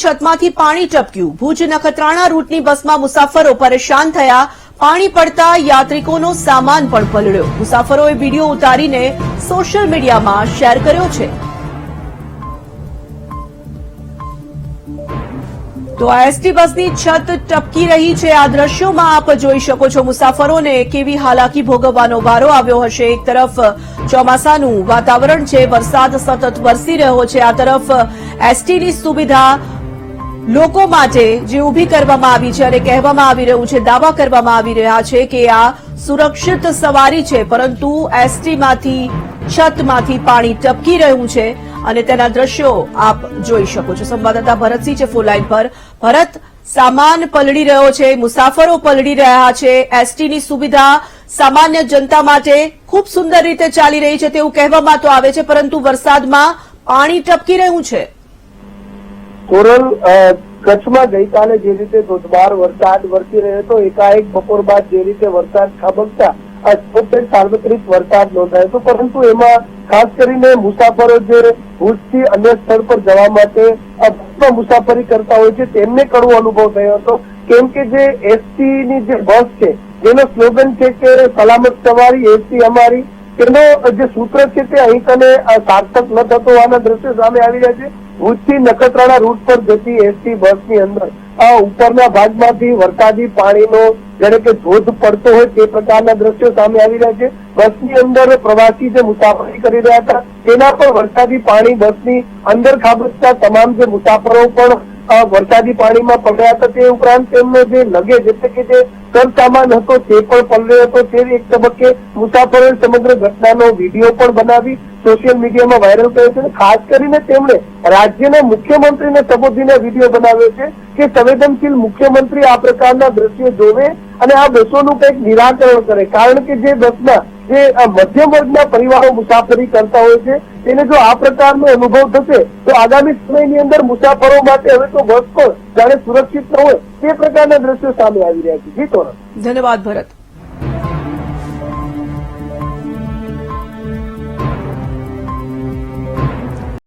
છતમાંથી પાણી ટપક્યું. ભુજ નખત્રાણા રૂટની બસમાં મુસાફરો પરેશાન થયા. પાણી પડતા યાત્રિકોનો સામાન પણ પલળ્યો. મુસાફરોએ વિડીયો ઉતારીને સોશિયલ મીડિયામાં શેર કર્યો છે. તો આ એસટી બસની છત ટપકી રહી છે. આ દ્રશ્યોમાં આપ જોઈ શકો છો મુસાફરોને કેવી હાલાકી ભોગવવાનો વારો આવ્યો હશે. એક તરફ ચોમાસાનું વાતાવરણ છે, વરસાદ સતત વરસી રહ્યો છે. આ તરફ એસટીની સુવિધા લોકો માટે જે ઊભી કરવામાં આવી છે અને કહેવામાં આવી રહ્યું છે, દાવા કરવામાં આવી રહ્યા છે કે આ સુરક્ષિત સવારી છે, પરંતુ એસટીમાંથી છતમાંથી પાણી ટપકી રહ્યું છે અને તેના દ્રશ્યો આપ જોઈ શકો છો. સંવાદદાતા ભરતસિંહ છે ફોન લાઈન પર. ભરત, સામાન પલળી રહ્યો છે, મુસાફરો પલળી રહ્યા છે. એસટીની સુવિધા સામાન્ય જનતા માટે ખૂબ સુંદર રીતે ચાલી રહી છે તેવું કહેવામાં તો આવે છે, પરંતુ વરસાદમાં પાણી ટપકી રહ્યું છે. કોરલ, કચ્છમાં ગઈકાલે જે રીતે ધોધમાર વરસાદ વરસી રહ્યો હતો, એકાએક બપોર બાદ જે રીતે વરસાદ ખાબકતા સાર્વત્રિક વરસાદ નોંધાયો હતો, પરંતુ એમાં ખાસ કરીને મુસાફરો જે ભુજથી અન્ય સ્થળ પર જવા માટે મુસાફરી કરતા હોય છે તેમને કડવો અનુભવ થયો હતો. કેમ કે જે એસટીની જે બસ છે જેનો સ્લોગન છે કે સલામત સવારી એસટી અમારી, તેનો જે સૂત્ર છે તે અહીં કને સાર્થક ન થતો હોવાના દ્રશ્યો સામે આવી રહ્યા છે. ભુજથી નખત્રાણા રૂટ પર જતી એસટી બસની અંદર ઉપરના ભાગમાંથી વરસાદી પાણીનો જાણે કે ધોધ પડતો હોય તે પ્રકારના દ્રશ્યો સામે આવી રહ્યા છે. બસની અંદર પ્રવાસી જે મુસાફરી કરી રહ્યા હતા તેના પર વરસાદી પાણી બસની અંદર ખાબકતા તમામ જે મુસાફરો પણ વરસાદી પાણીમાં પડ્યા હતા. તે ઉપરાંત તેમનો જે લગેજ એટલે કે જે સરસામાન હતો તે પણ પલળ્યો હતો. તે એક તબક્કે મુસાફરોએ સમગ્ર ઘટનાનો વિડીયો પણ બનાવી સોશિયલ મીડિયામાં વાયરલ કર્યો છે. ખાસ કરીને તેમણે રાજ્યના મુખ્યમંત્રીને સંબોધીને વિડીયો બનાવ્યો છે કે સંવેદનશીલ મુખ્યમંત્રી આ પ્રકારના દ્રશ્યો જોવે અને આ બસોનું કંઈક નિરાકરણ કરે. કારણ કે જે બસના જે મધ્યમ વર્ગના પરિવારો મુસાફરી કરતા હોય છે તેને જો આ પ્રકારનો અનુભવ થશે તો આગામી સમયની અંદર મુસાફરો માટે હવે તો બસ પણ જાણે સુરક્ષિત ન હોય તે પ્રકારના દ્રશ્યો સામે આવી રહ્યા છે. જી તોરણ. ધન્યવાદ ભરત.